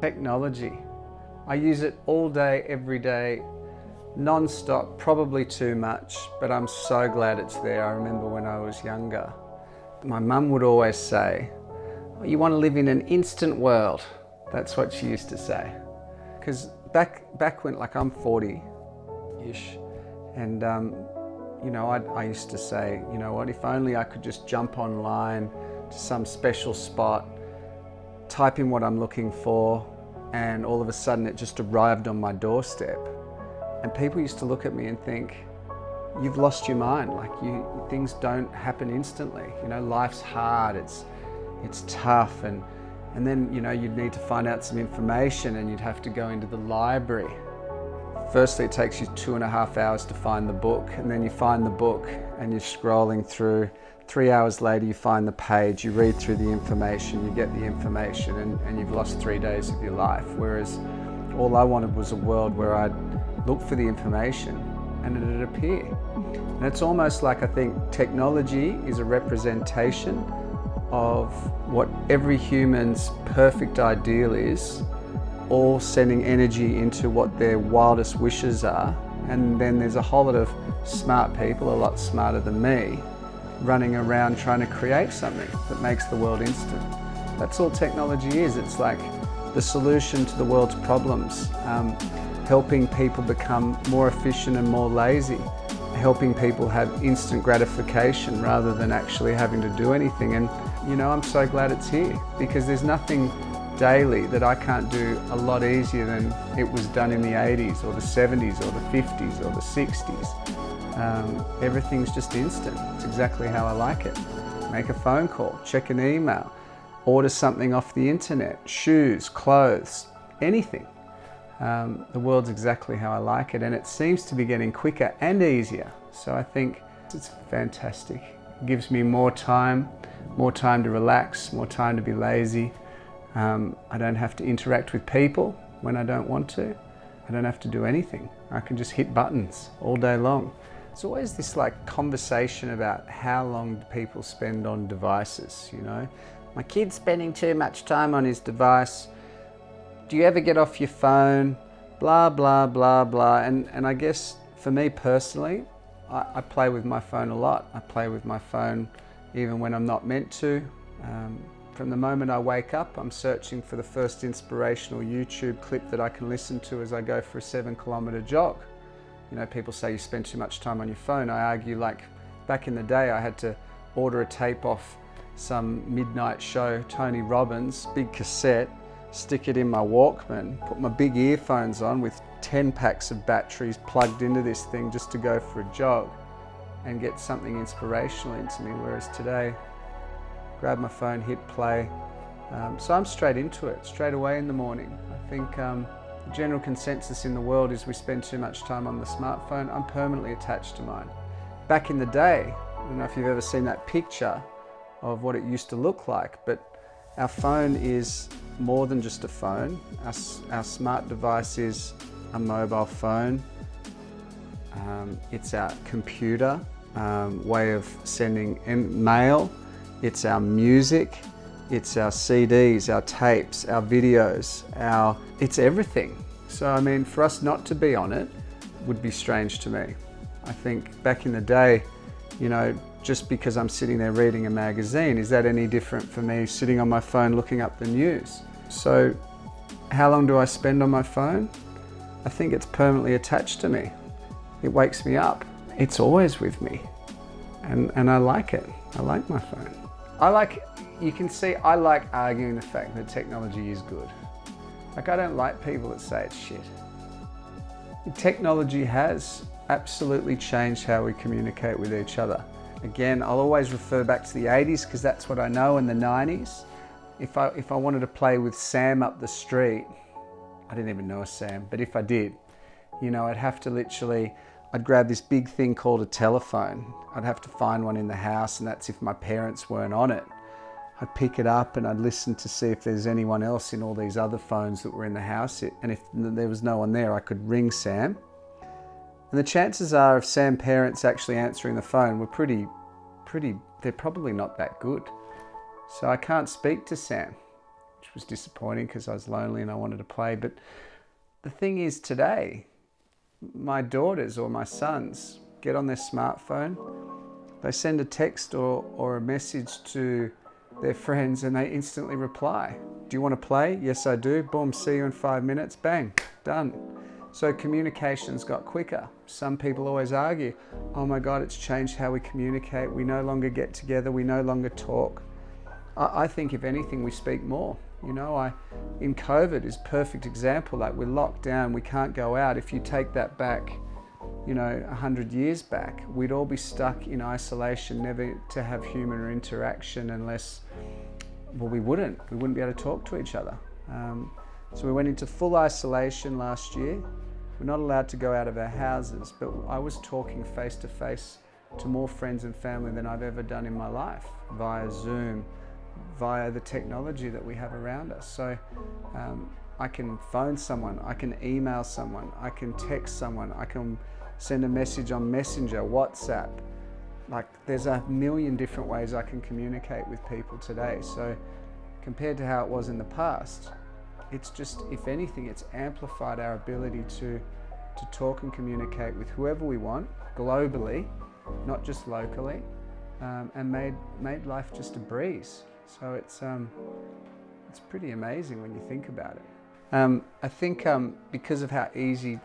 Technology. I use it all day, every day, non-stop, probably too much, but I'm so glad it's there. I remember when I was younger, my mum would always say, "Oh, you want to live in an instant world." That's what she used to say. Because back when, like, I'm 40-ish, and I used to say, you know what, if only I could just jump online to some special spot, type in what I'm looking for, and all of a sudden it just arrived on my doorstep. And people used to look at me and think, you've lost your mind. Like, things don't happen instantly. You know, life's hard, it's tough, and then, you know, you'd need to find out some information and you'd have to go into the library. Firstly, it takes you 2.5 hours to find the book, and then you find the book and you're scrolling through. 3 hours later, you find the page, you read through the information, you get the information, and you've lost 3 days of your life. Whereas all I wanted was a world where I'd look for the information and it'd appear. And it's almost like, I think technology is a representation of what every human's perfect ideal is, all sending energy into what their wildest wishes are. And then there's a whole lot of smart people, a lot smarter than me, running around trying to create something that makes the world instant. That's all technology is. It's like the solution to the world's problems, helping people become more efficient and more lazy, helping people have instant gratification rather than actually having to do anything. And you know, I'm so glad it's here, because there's nothing daily that I can't do a lot easier than it was done in the 80s or the 70s or the 50s or the 60s. Everything's just instant. It's exactly how I like it. Make a phone call, check an email, order something off the internet, shoes, clothes, anything. The world's exactly how I like it, and it seems to be getting quicker and easier. So I think it's fantastic. It gives me more time to relax, more time to be lazy. I don't have to interact with people when I don't want to. I don't have to do anything. I can just hit buttons all day long. There's always this like conversation about how long do people spend on devices, you know? My kid's spending too much time on his device. Do you ever get off your phone? Blah, blah, blah, blah. And I guess for me personally, I play with my phone a lot. I play with my phone even when I'm not meant to. From the moment I wake up, I'm searching for the first inspirational YouTube clip that I can listen to as I go for a 7-kilometer jog. You know, people say you spend too much time on your phone. I argue, like, back in the day, I had to order a tape off some midnight show, Tony Robbins, big cassette, stick it in my Walkman, put my big earphones on with 10 packs of batteries plugged into this thing just to go for a jog and get something inspirational into me. Whereas today, grab my phone, hit play. So I'm straight into it, straight away in the morning. I think the general consensus in the world is we spend too much time on the smartphone. I'm permanently attached to mine. Back in the day, I don't know if you've ever seen that picture of what it used to look like, but our phone is more than just a phone. Our smart device is a mobile phone. It's our computer, way of sending mail. It's our music, it's our CDs, our tapes, our videos, it's everything. So I mean, for us not to be on it would be strange to me. I think back in the day, you know, just because I'm sitting there reading a magazine, is that any different for me sitting on my phone looking up the news? So how long do I spend on my phone? I think it's permanently attached to me. It wakes me up. It's always with me. And I like it. I like my phone. You can see, I like arguing the fact that technology is good. Like, I don't like people that say it's shit. Technology has absolutely changed how we communicate with each other. Again, I'll always refer back to the 80s because that's what I know, and the 90s. If I wanted to play with Sam up the street, I didn't even know a Sam, but if I did, you know, I'd grab this big thing called a telephone. I'd have to find one in the house, and that's if my parents weren't on it. I'd pick it up and I'd listen to see if there's anyone else in all these other phones that were in the house. And if there was no one there, I could ring Sam. And the chances are of Sam's parents actually answering the phone were they're probably not that good. So I can't speak to Sam. which was disappointing because I was lonely and I wanted to play. But the thing is, today, my daughters or my sons get on their smartphone, they send a text or a message to their friends and they instantly reply. Do you want to play? Yes, I do. Boom, see you in 5 minutes. Bang, done. So communication's got quicker. Some people always argue, oh my God, it's changed how we communicate. We no longer get together. We no longer talk. I think if anything, we speak more. You know, in COVID is a perfect example. Like, we're locked down, we can't go out. If you take that back, 100 years back, we'd all be stuck in isolation, never to have human interaction unless, well, we wouldn't be able to talk to each other. So we went into full isolation last year. We're not allowed to go out of our houses, but I was talking face to face to more friends and family than I've ever done in my life, via Zoom, via the technology that we have around us. So I can phone someone, I can email someone, I can text someone, I can send a message on Messenger, WhatsApp. Like, there's a million different ways I can communicate with people today. So compared to how it was in the past, it's just, if anything, it's amplified our ability to talk and communicate with whoever we want, globally, not just locally, and made life just a breeze. So it's pretty amazing when you think about it. I think because of how easy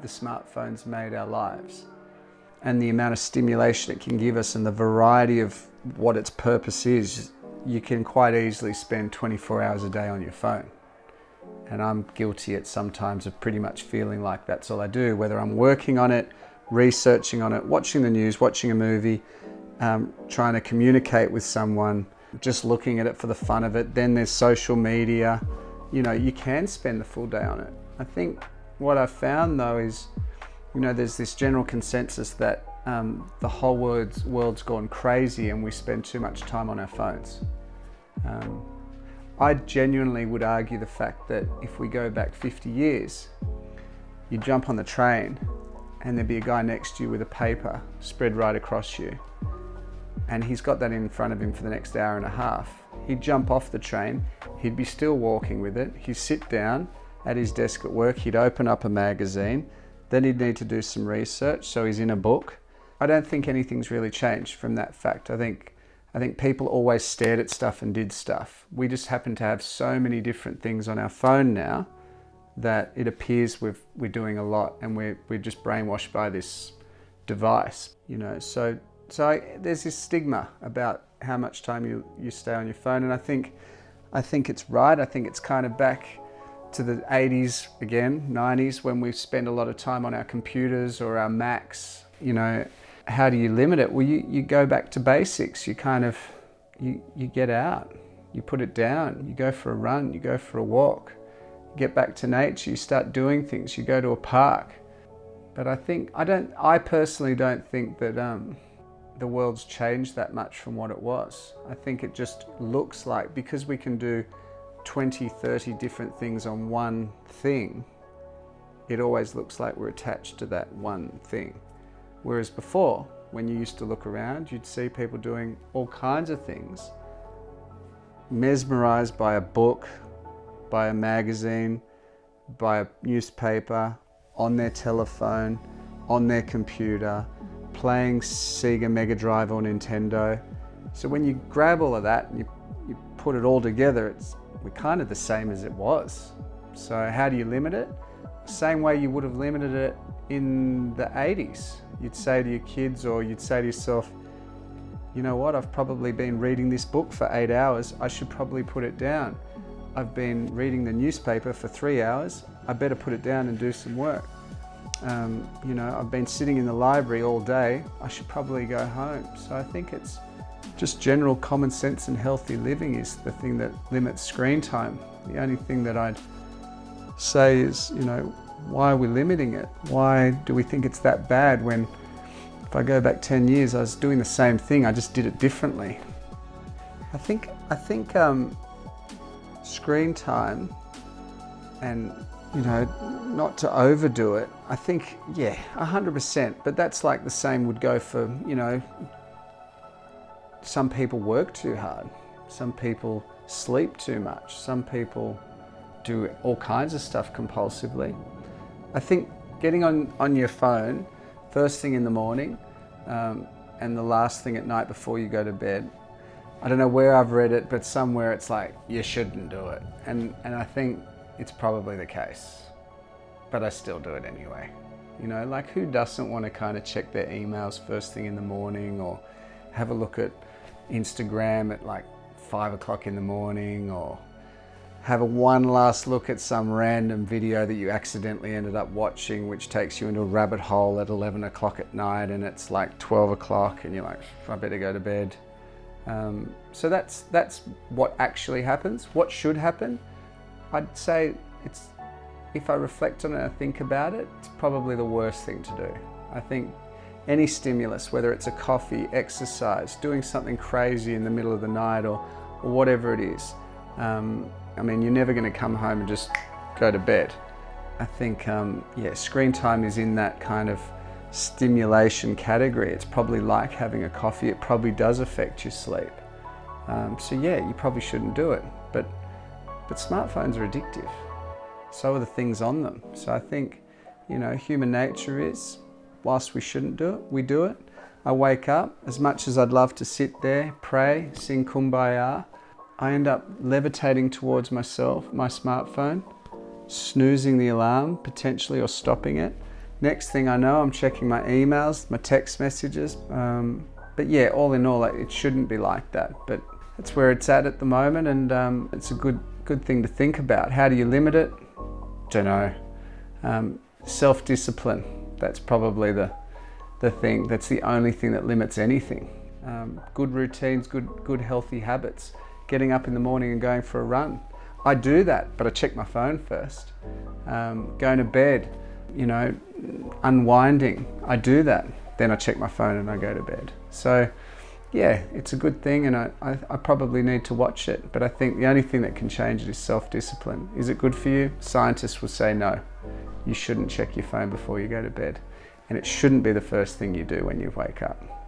the smartphones made our lives, and the amount of stimulation it can give us, and the variety of what its purpose is, you can quite easily spend 24 hours a day on your phone. And I'm guilty at sometimes of pretty much feeling like that's all I do, whether I'm working on it, researching on it, watching the news, watching a movie, trying to communicate with someone, just looking at it for the fun of it. Then there's social media. You can spend the full day on it. I think what I've found though is, there's this general consensus that the whole world's gone crazy and we spend too much time on our phones. I genuinely would argue the fact that if we go back 50 years, you jump on the train and there'd be a guy next to you with a paper spread right across you, and he's got that in front of him for the next hour and a half. He'd jump off the train, he'd be still walking with it, he'd sit down at his desk at work, he'd open up a magazine, then he'd need to do some research, so he's in a book. I don't think anything's really changed from that fact. I think people always stared at stuff and did stuff. We just happen to have so many different things on our phone now that it appears we're doing a lot, and we're just brainwashed by this device. So there's this stigma about how much time you stay on your phone, and I think it's right. I think it's kind of back to the 80s again, 90s, when we spend a lot of time on our computers or our Macs. How do you limit it? Well, you go back to basics. You kind of, you get out, you put it down, you go for a run, you go for a walk, you get back to nature, you start doing things, you go to a park. But I personally don't think that the world's changed that much from what it was. I think it just looks like, because we can do 20, 30 different things on one thing, it always looks like we're attached to that one thing. Whereas before, when you used to look around, you'd see people doing all kinds of things, mesmerized by a book, by a magazine, by a newspaper, on their telephone, on their computer, playing Sega Mega Drive or Nintendo. So when you grab all of that and you put it all together, we're kind of the same as it was. So how do you limit it? Same way you would have limited it in the 80s. You'd say to your kids, or you'd say to yourself, you know what, I've probably been reading this book for 8 hours, I should probably put it down. I've been reading the newspaper for 3 hours, I better put it down and do some work. I've been sitting in the library all day, I should probably go home. So I think it's just general common sense and healthy living is the thing that limits screen time. The only thing that I'd say is, why are we limiting it? Why do we think it's that bad when, if I go back 10 years, I was doing the same thing, I just did it differently. I think screen time, and not to overdo it, I think, 100%, but that's like the same would go for, some people work too hard. Some people sleep too much. Some people do all kinds of stuff compulsively. I think getting on your phone first thing in the morning and the last thing at night before you go to bed, I don't know where I've read it, but somewhere it's like, you shouldn't do it. And I think it's probably the case, but I still do it anyway. You know, like who doesn't want to kind of check their emails first thing in the morning, or have a look at Instagram at like 5 o'clock in the morning, or have one last look at some random video that you accidentally ended up watching, which takes you into a rabbit hole at 11 o'clock at night, and it's like 12 o'clock and you're like, I better go to bed. So that's what actually happens. What should happen? I'd say it's, if I reflect on it and think about it, it's probably the worst thing to do. I think any stimulus, whether it's a coffee, exercise, doing something crazy in the middle of the night, or whatever it is, I mean, you're never going to come home and just go to bed. I think, yeah, screen time is in that kind of stimulation category. It's probably like having a coffee. It probably does affect your sleep. So yeah, you probably shouldn't do it. But smartphones are addictive. So are the things on them. So I think, you know, human nature is, whilst we shouldn't do it, we do it. I wake up, as much as I'd love to sit there, pray, sing Kumbaya, I end up levitating towards myself, my smartphone, snoozing the alarm potentially, or stopping it. Next thing I know, I'm checking my emails, my text messages. But yeah, all in all, it shouldn't be like that. But that's where it's at the moment, and it's a good thing to think about. How do you limit it? Don't know. Self-discipline. That's probably the thing. That's the only thing that limits anything. Good routines, good healthy habits. Getting up in the morning and going for a run. I do that, but I check my phone first. Going to bed, you know, unwinding. I do that. Then I check my phone and I go to bed. So yeah, it's a good thing, and I probably need to watch it. But I think the only thing that can change it is self-discipline. Is it good for you? Scientists will say no. You shouldn't check your phone before you go to bed. And it shouldn't be the first thing you do when you wake up.